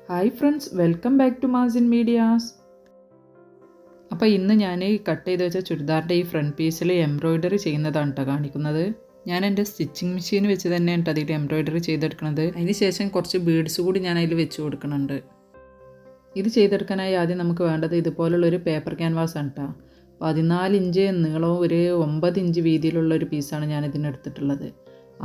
Hi friends, welcome back to Mazin Medias. അപ്പോൾ ഇന്ന് ഞാൻ കട്ട് ചെയ്ത് വെച്ച ചുരിദാറിൻ്റെ ഈ ഫ്രണ്ട് പീസിൽ എംബ്രോയിഡറി ചെയ്യുന്നതാണ് കേട്ടോ കാണിക്കുന്നത്. ഞാൻ എൻ്റെ സ്റ്റിച്ചിങ് മെഷീൻ വെച്ച് തന്നെയാണ് കേട്ടോ അതിൽ എംബ്രോയിഡറി ചെയ്തെടുക്കുന്നത്. അതിന് ശേഷം കുറച്ച് ബീഡ്സ് കൂടി ഞാൻ അതിൽ വെച്ച് കൊടുക്കുന്നുണ്ട്. ഇത് ചെയ്തെടുക്കാനായി ആദ്യം നമുക്ക് വേണ്ടത് ഇതുപോലുള്ളൊരു പേപ്പർ ക്യാൻവാസ് ആണ് കേട്ടോ. 14 ഇഞ്ച് നീളവും ഒരു 9 ഇഞ്ച് വീതിയിലുള്ള ഒരു പീസാണ് ഞാൻ ഇതിനെടുത്തിട്ടുള്ളത്.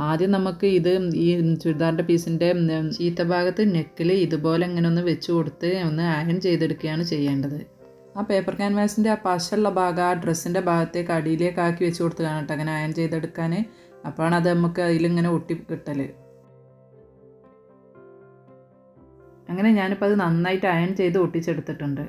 ആദ്യം നമുക്ക് ഇത് ഈ ചുരിദാറിൻ്റെ പീസിൻ്റെ ചീത്ത ഭാഗത്ത് നെക്കിൽ ഇതുപോലെ ഇങ്ങനെ ഒന്ന് വെച്ച് കൊടുത്ത് ഒന്ന് അയൺ ചെയ്തെടുക്കുകയാണ് ചെയ്യേണ്ടത്. ആ പേപ്പർ ക്യാൻവാസിൻ്റെ ആ പശയുള്ള ഭാഗം ആ ഡ്രസ്സിൻ്റെ ഭാഗത്തേക്ക് അടിയിലേക്ക് ആക്കി വെച്ച് കൊടുത്തതാണ് കേട്ടോ അങ്ങനെ അയൺ ചെയ്തെടുക്കാൻ. അപ്പോഴാണ് അത് നമുക്ക് അതിലിങ്ങനെ ഒട്ടി കിട്ടൽ. അങ്ങനെ ഞാനിപ്പോൾ അത് നന്നായിട്ട് അയൺ ചെയ്ത് ഒട്ടിച്ചെടുത്തിട്ടുണ്ട്.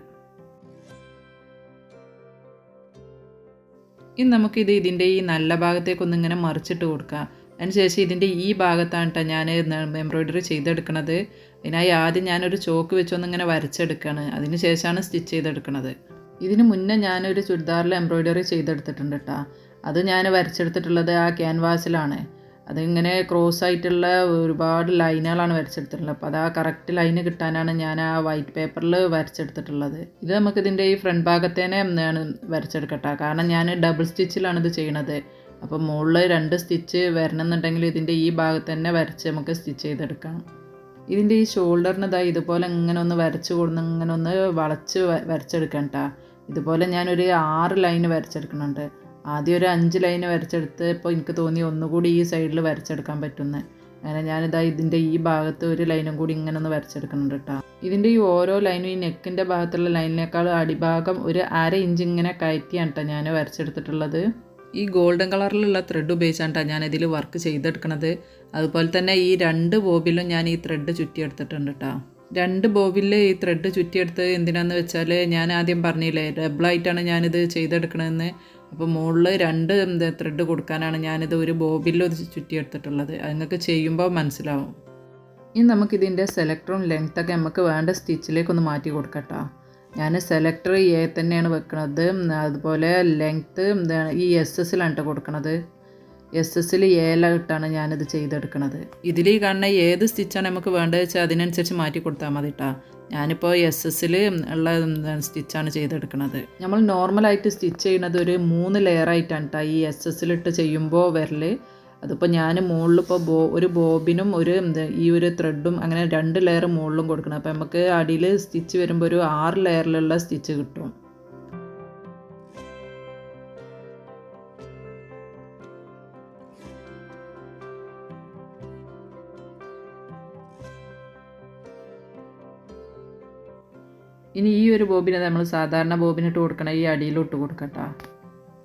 ഇനി നമുക്കിത് ഇതിൻ്റെ ഈ നല്ല ഭാഗത്തേക്കൊന്നിങ്ങനെ മറിച്ചിട്ട് കൊടുക്കാം. അതിനുശേഷം ഇതിൻ്റെ ഈ ഭാഗത്താണ് കേട്ടോ ഞാൻ എംബ്രോയിഡറി ചെയ്തെടുക്കുന്നത്. അതിനായി ആദ്യം ഞാനൊരു ചോക്ക് വെച്ചൊന്നിങ്ങനെ വരച്ചെടുക്കുകയാണ്. അതിന് ശേഷമാണ് സ്റ്റിച്ച് ചെയ്തെടുക്കുന്നത്. ഇതിന് മുന്നേ ഞാനൊരു ചുരിദാറിൽ എംബ്രോയിഡറി ചെയ്തെടുത്തിട്ടുണ്ട് കേട്ടോ. അത് ഞാൻ വരച്ചെടുത്തിട്ടുള്ളത് ആ ക്യാൻവാസിലാണ്. അതിങ്ങനെ ക്രോസ് ആയിട്ടുള്ള ഒരുപാട് ലൈനുകളാണ് വരച്ചെടുത്തിട്ടുള്ളത്. അപ്പോൾ അത് ആ കറക്റ്റ് ലൈന് കിട്ടാനാണ് ഞാൻ ആ വൈറ്റ് പേപ്പറിൽ വരച്ചെടുത്തിട്ടുള്ളത്. ഇത് നമുക്കിതിൻ്റെ ഈ ഫ്രണ്ട് ഭാഗത്തേനെ വരച്ചെടുക്കട്ടെ. കാരണം ഞാൻ ഡബിൾ സ്റ്റിച്ചിലാണ് ഇത് ചെയ്യണത്. അപ്പോൾ മുകളിൽ 2 സ്റ്റിച്ച് വരണമെന്നുണ്ടെങ്കിൽ ഇതിൻ്റെ ഈ ഭാഗത്ത് തന്നെ വരച്ച് നമുക്ക് സ്റ്റിച്ച് ചെയ്തെടുക്കാം. ഇതിൻ്റെ ഈ ഷോൾഡറിന് ഇതുപോലെ ഇങ്ങനെ ഒന്ന് വരച്ച് കൊടുന്ന് ഇങ്ങനെ ഒന്ന് വളച്ച് വരച്ചെടുക്കാം കേട്ടോ. ഇതുപോലെ ഞാനൊരു 6 ലൈന് വരച്ചെടുക്കുന്നുണ്ട്. ആദ്യം ഒരു 5 ലൈന് വരച്ചെടുത്ത് ഇപ്പോൾ എനിക്ക് തോന്നി ഒന്നുകൂടി ഈ സൈഡിൽ വരച്ചെടുക്കാൻ പറ്റുന്നത്. അങ്ങനെ ഞാനിതാ ഇതിൻ്റെ ഈ ഭാഗത്ത് ഒരു ലൈനും കൂടി ഇങ്ങനെ ഒന്ന് വരച്ചെടുക്കുന്നുണ്ട് കേട്ടോ. ഇതിൻ്റെ ഈ ഓരോ ലൈനും ഈ നെക്കിൻ്റെ ഭാഗത്തുള്ള ലൈനിനേക്കാൾ അടിഭാഗം ഒരു 1/2 ഇഞ്ച് ഇങ്ങനെ കയറ്റിയാണ് കേട്ടോ ഞാൻ വരച്ചെടുത്തിട്ടുള്ളത്. ഈ ഗോൾഡൻ കളറിലുള്ള ത്രെഡ് ഉപയോഗിച്ചാണ് കേട്ടോ ഞാനിതിൽ വർക്ക് ചെയ്തെടുക്കണത്. അതുപോലെ തന്നെ ഈ 2 ബോബിലും ഞാൻ ഈ ത്രെഡ് ചുറ്റിയെടുത്തിട്ടുണ്ട് കേട്ടോ. 2 ബോബിൽ ഈ ത്രെഡ് ചുറ്റിയെടുത്ത് എന്തിനാന്ന് വെച്ചാൽ ഞാൻ ആദ്യം പറഞ്ഞില്ലേ ഡബിളായിട്ടാണ് ഞാനിത് ചെയ്തെടുക്കണമെന്ന്. അപ്പോൾ മുകളിൽ 2 ത്രെഡ് കൊടുക്കാനാണ് ഞാനിത് ഒരു ബോബിലും ചുറ്റിയെടുത്തിട്ടുള്ളത്. അത് നിങ്ങൾക്ക് ചെയ്യുമ്പോൾ മനസ്സിലാവും. ഇനി നമുക്കിതിൻ്റെ സെലക്ടറും ലെങ്ത്തൊക്കെ നമുക്ക് വേണ്ട സ്റ്റിച്ചിലേക്കൊന്ന് മാറ്റി കൊടുക്കട്ടോ. ഞാൻ സെലക്ടർ എ തന്നെയാണ് വെക്കുന്നത്. അതുപോലെ ലെങ്ത്ത് ഈ SS-ലാണ് കേട്ടോ കൊടുക്കണത്. SS-ൽ ഏലായിട്ടാണ് ഞാനിത് ചെയ്തെടുക്കുന്നത്. ഇതിൽ ഈ കാണുന്ന ഏത് സ്റ്റിച്ചാണ് നമുക്ക് വേണ്ടത് വെച്ചാൽ അതിനനുസരിച്ച് മാറ്റി കൊടുത്താൽ മതി കേട്ടോ. ഞാനിപ്പോൾ SS-ൽ ഉള്ള സ്റ്റിച്ചാണ് ചെയ്തെടുക്കുന്നത്. നമ്മൾ നോർമലായിട്ട് സ്റ്റിച്ച് ചെയ്യുന്നത് ഒരു 3 ലെയറായിട്ടാണ് കേട്ടോ ഈ SS-ലിട്ട് ചെയ്യുമ്പോൾ വരൽ. അതിപ്പോൾ ഞാൻ മുകളിലിപ്പോൾ ഒരു ബോബിനും ഈ ഒരു ത്രെഡും അങ്ങനെ 2 ലെയർ മുകളിലും കൊടുക്കണം. അപ്പോൾ നമുക്ക് അടിയിൽ സ്റ്റിച്ച് വരുമ്പോൾ ഒരു 6 ലെയറിലുള്ള സ്റ്റിച്ച് കിട്ടും. ഇനി ഈ ഒരു ബോബിനെ നമ്മൾ സാധാരണ ബോബിനിട്ട് കൊടുക്കണം, ഈ അടിയിലിട്ട് കൊടുക്കട്ടോ.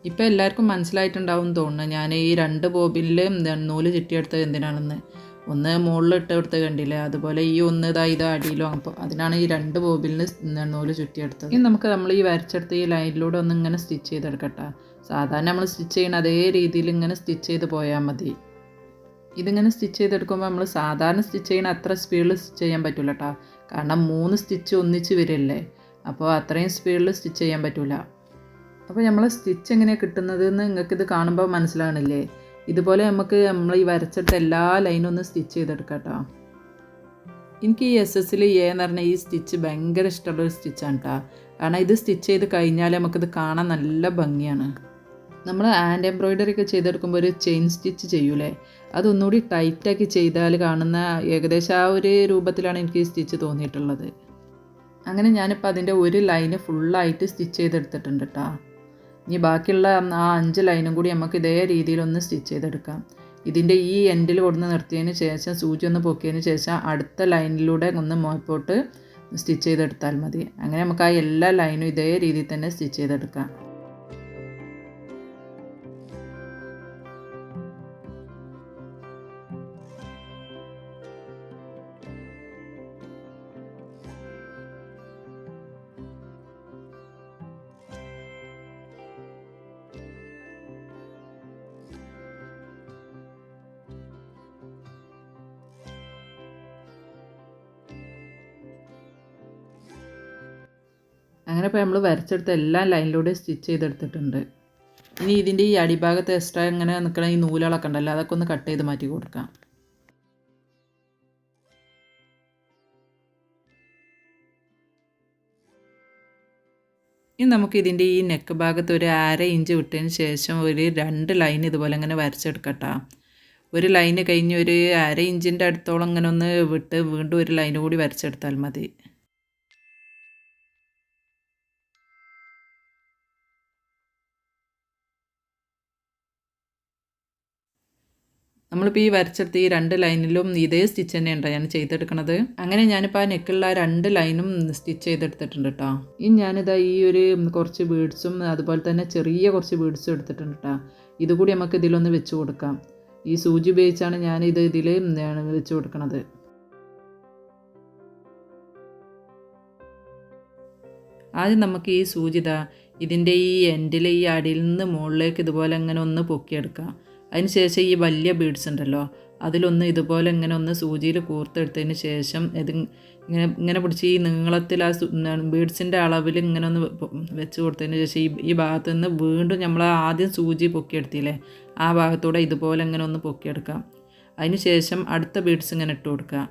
ഇപ്പോൾ എല്ലാവർക്കും മനസ്സിലായിട്ടുണ്ടാവും തോന്നുന്നു ഞാൻ ഈ 2 ബോബിനിൽ നൂല് ചുറ്റിയെടുത്തത് എന്തിനാണെന്ന്. ഒന്ന് മുകളിൽ ഇട്ട് കൊടുത്ത് കണ്ടില്ലേ, അതുപോലെ ഈ ഒന്ന് ഇത് അടിയിലും. അപ്പോൾ അതിനാണ് ഈ 2 ബോബിനിൽ നൂല് ചുറ്റിയെടുത്തത്. ഇനി നമ്മൾ ഈ വരച്ചെടുത്ത് ഈ ലൈനിലൂടെ ഒന്ന് ഇങ്ങനെ സ്റ്റിച്ച് ചെയ്തെടുക്കട്ടെ. സാധാരണ നമ്മൾ സ്റ്റിച്ച് ചെയ്യുന്ന അതേ രീതിയിൽ ഇങ്ങനെ സ്റ്റിച്ച് ചെയ്ത് പോയാൽ മതി. ഇതിങ്ങനെ സ്റ്റിച്ച് ചെയ്തെടുക്കുമ്പോൾ നമ്മൾ സാധാരണ സ്റ്റിച്ച് ചെയ്യുന്ന അത്ര സ്പീഡിൽ സ്റ്റിച്ച് ചെയ്യാൻ പറ്റില്ല കേട്ടോ. കാരണം 3 സ്റ്റിച്ച് ഒന്നിച്ച് വരില്ലേ, അപ്പോൾ അത്രയും സ്പീഡിൽ സ്റ്റിച്ച് ചെയ്യാൻ പറ്റില്ല. അപ്പോൾ നമ്മൾ സ്റ്റിച്ച് എങ്ങനെയാണ് കിട്ടുന്നതെന്ന് നിങ്ങൾക്കിത് കാണുമ്പോൾ മനസ്സിലാകണില്ലേ. ഇതുപോലെ നമ്മൾ ഈ വരച്ചെടുത്ത എല്ലാ ലൈനും ഒന്ന് സ്റ്റിച്ച് ചെയ്തെടുക്കാം കേട്ടോ. എനിക്ക് ഈ SS-ൽ എ എന്ന് പറഞ്ഞ ഈ സ്റ്റിച്ച് ഭയങ്കര ഇഷ്ടമുള്ളൊരു സ്റ്റിച്ചാണ് കേട്ടോ. കാരണം ഇത് സ്റ്റിച്ച് ചെയ്ത് കഴിഞ്ഞാൽ നമുക്കിത് കാണാൻ നല്ല ഭംഗിയാണ്. നമ്മൾ ഹാൻഡ് എംബ്രോയിഡറി ഒക്കെ ചെയ്തെടുക്കുമ്പോൾ ഒരു ചെയിൻ സ്റ്റിച്ച് ചെയ്യൂലേ, അതൊന്നുകൂടി ടൈറ്റാക്കി ചെയ്താൽ കാണുന്ന ഏകദേശം ആ ഒരു രൂപത്തിലാണ് എനിക്ക് ഈ സ്റ്റിച്ച് തോന്നിയിട്ടുള്ളത്. അങ്ങനെ ഞാനിപ്പോൾ അതിൻ്റെ ഒരു ലൈന് ഫുള്ളായിട്ട് സ്റ്റിച്ച് ചെയ്തെടുത്തിട്ടുണ്ട് കേട്ടോ. ഇനി ബാക്കിയുള്ള ആ 5 ലൈനും കൂടി നമുക്ക് ഇതേ രീതിയിലൊന്ന് സ്റ്റിച്ച് ചെയ്തെടുക്കാം. ഇതിൻ്റെ ഈ എൻഡിൽ കൊടുന്ന് നിർത്തിയതിന് ശേഷം സൂചി ഒന്ന് പൊക്കിയതിന് ശേഷം അടുത്ത ലൈനിലൂടെ ഒന്ന് മുകളിലോട്ട് സ്റ്റിച്ച് ചെയ്തെടുത്താൽ മതി. അങ്ങനെ നമുക്ക് ആ എല്ലാ ലൈനും ഇതേ രീതിയിൽ തന്നെ സ്റ്റിച്ച് ചെയ്തെടുക്കാം. അങ്ങനെ ഇപ്പോൾ നമ്മൾ വരച്ചെടുത്ത എല്ലാ ലൈനിലൂടെ സ്റ്റിച്ച് ചെയ്തെടുത്തിട്ടുണ്ട്. ഇനി ഇതിൻ്റെ ഈ അടിഭാഗത്ത് എക്സ്ട്രാ ഇങ്ങനെ നിൽക്കണ ഈ നൂലുകളൊക്കെ ഉണ്ടല്ലോ, അതൊക്കെ ഒന്ന് കട്ട് ചെയ്ത് മാറ്റി കൊടുക്കാം. ഇനി നമുക്ക് ഇതിൻ്റെ ഈ നെക്ക് ഭാഗത്ത് ഒരു 1/2 ഇഞ്ച് വിട്ടതിന് ശേഷം ഒരു 2 ലൈൻ ഇതുപോലെ ഇങ്ങനെ വരച്ചെടുക്കട്ടോ. ഒരു ലൈന് കഴിഞ്ഞ് ഒരു 1/2 ഇഞ്ചിൻ്റെ അടുത്തോളം ഇങ്ങനെ ഒന്ന് വിട്ട് വീണ്ടും ഒരു ലൈൻ കൂടി വരച്ചെടുത്താൽ മതി. നമ്മളിപ്പോൾ ഈ വരച്ചെടുത്ത ഈ 2 ലൈനിലും ഇതേ സ്റ്റിച്ച് തന്നെയാണ് ഞാൻ ചെയ്തെടുക്കണത്. അങ്ങനെ ഞാനിപ്പോൾ ആ നെക്കുള്ള 2 ലൈനും സ്റ്റിച്ച് ചെയ്തെടുത്തിട്ടുണ്ട് കേട്ടോ. ഇനി ഞാനിതാ ഈ ഒരു കുറച്ച് ബീഡ്സും അതുപോലെ തന്നെ ചെറിയ കുറച്ച് ബീഡ്സും എടുത്തിട്ടുണ്ട് കേട്ടോ. ഇതുകൂടി നമുക്ക് ഇതിലൊന്ന് വെച്ച് കൊടുക്കാം. ഈ സൂചി ഉപയോഗിച്ചാണ് ഞാനിത് ഇതിൽ വെച്ച് കൊടുക്കണത്. ആദ്യം നമുക്ക് ഈ സൂചി ഇതിൻ്റെ ഈ എൻഡിൽ ഈ അടിയിൽ നിന്ന് മുകളിലേക്ക് ഇതുപോലെ ഇങ്ങനെ ഒന്ന് പൊക്കിയെടുക്കാം. അതിന് ശേഷം ഈ വലിയ ബീഡ്സ് ഉണ്ടല്ലോ അതിലൊന്ന് ഇതുപോലെ ഇങ്ങനെ ഒന്ന് സൂചിയിൽ കൂർത്തെടുത്തതിന് ശേഷം ഇങ്ങനെ പിടിച്ച് ഈ നീളത്തിൽ ആ ബീഡ്സിൻ്റെ അളവിൽ ഇങ്ങനെ ഒന്ന് വെച്ച് കൊടുത്തതിന് ശേഷം ഈ ഭാഗത്ത് നിന്ന് വീണ്ടും നമ്മൾ ആദ്യം സൂചി പൊക്കിയെടുത്തില്ലേ ആ ഭാഗത്തൂടെ ഇതുപോലെ ഇങ്ങനെ ഒന്ന് പൊക്കിയെടുക്കാം. അതിന് ശേഷം അടുത്ത ബീഡ്സ് ഇങ്ങനെ ഇട്ട് കൊടുക്കുക.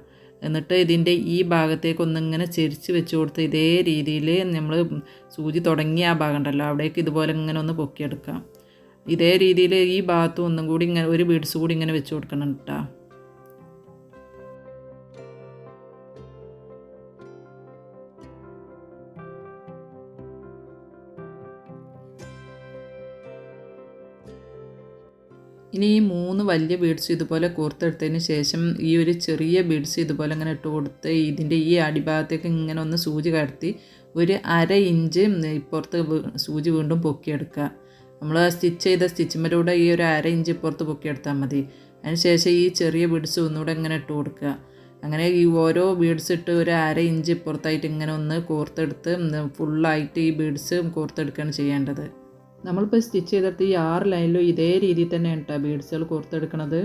എന്നിട്ട് ഇതിൻ്റെ ഈ ഭാഗത്തേക്ക് ഒന്നിങ്ങനെ ചെരിച്ച് വെച്ച് കൊടുത്ത് ഇതേ രീതിയിൽ നമ്മൾ സൂചി തുടങ്ങിയ ആ ഭാഗം ഉണ്ടല്ലോ അവിടേക്ക് ഇതുപോലെ ഇങ്ങനെ ഒന്ന് പൊക്കിയെടുക്കാം. ഇതേ രീതിയിൽ ഈ ഭാഗത്തും ഒന്നും കൂടി ഇങ്ങനെ ഒരു ബീഡ്സ് കൂടി ഇങ്ങനെ വെച്ച് കൊടുക്കണം കേട്ടോ. ഇനി ഈ 3 വലിയ ബീഡ്സ് ഇതുപോലെ കോർത്തെടുത്തതിന് ശേഷം ഈ ഒരു ചെറിയ ബീഡ്സ് ഇതുപോലെ ഇങ്ങനെ ഇട്ട് കൊടുത്ത് ഇതിൻ്റെ ഈ അടിഭാഗത്തേക്ക് ഇങ്ങനെ ഒന്ന് സൂചി കടത്തി ഒരു 1/2 ഇഞ്ച് ഇപ്പുറത്ത് സൂചി വീണ്ടും പൊക്കിയെടുക്കുക. നമ്മൾ സ്റ്റിച്ച് ചെയ്ത സ്റ്റിച്ചിമ്മലൂടെ ഈ ഒരു 1/2 ഇഞ്ച് ഇപ്പുറത്ത് പൊക്കിയെടുത്താൽ മതി. അതിന് ശേഷം ഈ ചെറിയ ബീഡ്സ് ഒന്നുകൂടെ ഇങ്ങനെ ഇട്ട് കൊടുക്കുക. അങ്ങനെ ഈ ഓരോ ബീഡ്സ് ഇട്ട് ഒരു 1/2 ഇഞ്ച് ഇപ്പുറത്തായിട്ട് ഇങ്ങനെ ഒന്ന് കോർത്തെടുത്ത് ഫുള്ളായിട്ട് ഈ ബീഡ്സ് കോർത്തെടുക്കുകയാണ് ചെയ്യേണ്ടത്. നമ്മളിപ്പോൾ സ്റ്റിച്ച് ചെയ്തെടുത്ത് ഈ 6 ലൈനിലും ഇതേ രീതിയിൽ തന്നെയാണ് കേട്ടോ ബീഡ്സുകൾ കോർത്തെടുക്കണത്.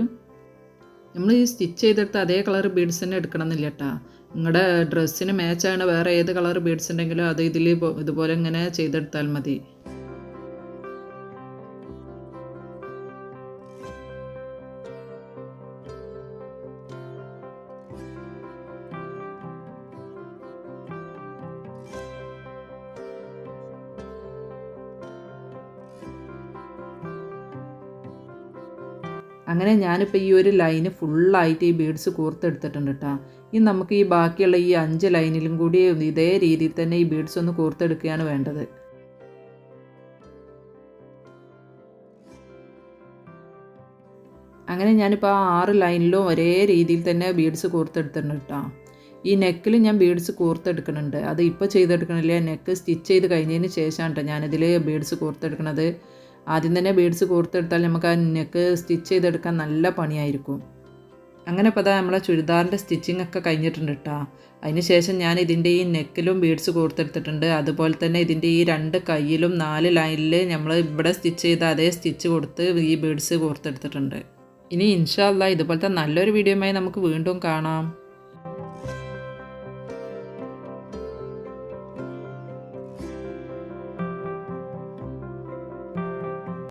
നമ്മൾ ഈ സ്റ്റിച്ച് ചെയ്തെടുത്ത് അതേ കളർ ബീഡ്സ് തന്നെ എടുക്കണമെന്നില്ല കേട്ടോ. നിങ്ങളുടെ ഡ്രസ്സിന് മാച്ചാണ് വേറെ ഏത് കളർ ബീഡ്സ് ഉണ്ടെങ്കിലും അത് ഇതിൽ ഇതുപോലെ ഇങ്ങനെ ചെയ്തെടുത്താൽ മതി. അങ്ങനെ ഞാനിപ്പോൾ ഈ ഒരു ലൈന് ഫുള്ളായിട്ട് ഈ ബീഡ്സ് കോർത്തെടുത്തിട്ടുണ്ട് കേട്ടോ. ഇനി നമുക്ക് ഈ ബാക്കിയുള്ള ഈ 5 ലൈനിലും കൂടി ഇതേ രീതിയിൽ തന്നെ ഈ ബീഡ്സ് ഒന്ന് കോർത്തെടുക്കുകയാണ് വേണ്ടത്. അങ്ങനെ ഞാനിപ്പോൾ ആ 6 ലൈനിലും ഒരേ രീതിയിൽ തന്നെ ബീഡ്സ് കോർത്തെടുത്തിട്ടുണ്ട് കേട്ടോ. ഈ നെക്കിൽ ഞാൻ ബീഡ്സ് കോർത്തെടുക്കുന്നുണ്ട്. അത് ഇപ്പോൾ ചെയ്തെടുക്കണില്ല, നെക്ക് സ്റ്റിച്ച് ചെയ്ത് കഴിഞ്ഞതിന് ശേഷമാണ് കേട്ടോ ഞാനിതിൽ ബീഡ്സ് കോർത്തെടുക്കണത്. ആദ്യം തന്നെ ബീഡ്സ് കോർത്തെടുത്താൽ നമുക്ക് ആ നെക്ക് സ്റ്റിച്ച് ചെയ്തെടുക്കാൻ നല്ല പണിയായിരിക്കും. അങ്ങനെ ഇപ്പോൾ നമ്മളെ ചുരിദാറിൻ്റെ സ്റ്റിച്ചിങ് ഒക്കെ കഴിഞ്ഞിട്ടുണ്ട് കേട്ടോ. അതിന് ശേഷം ഞാൻ ഇതിൻ്റെ ഈ നെക്കിലും ബീഡ്സ് കോർത്തെടുത്തിട്ടുണ്ട്. അതുപോലെ തന്നെ ഇതിൻ്റെ ഈ 2 കൈയിലും 4 ലൈനിൽ നമ്മൾ ഇവിടെ സ്റ്റിച്ച് ചെയ്ത അതേ സ്റ്റിച്ച് കൊടുത്ത് ഈ ബീഡ്സ് കോർത്തെടുത്തിട്ടുണ്ട്. ഇനി ഇൻഷാ അല്ലാഹ് ഇതുപോലത്തെ നല്ലൊരു വീഡിയോയുമായി നമുക്ക് വീണ്ടും കാണാം.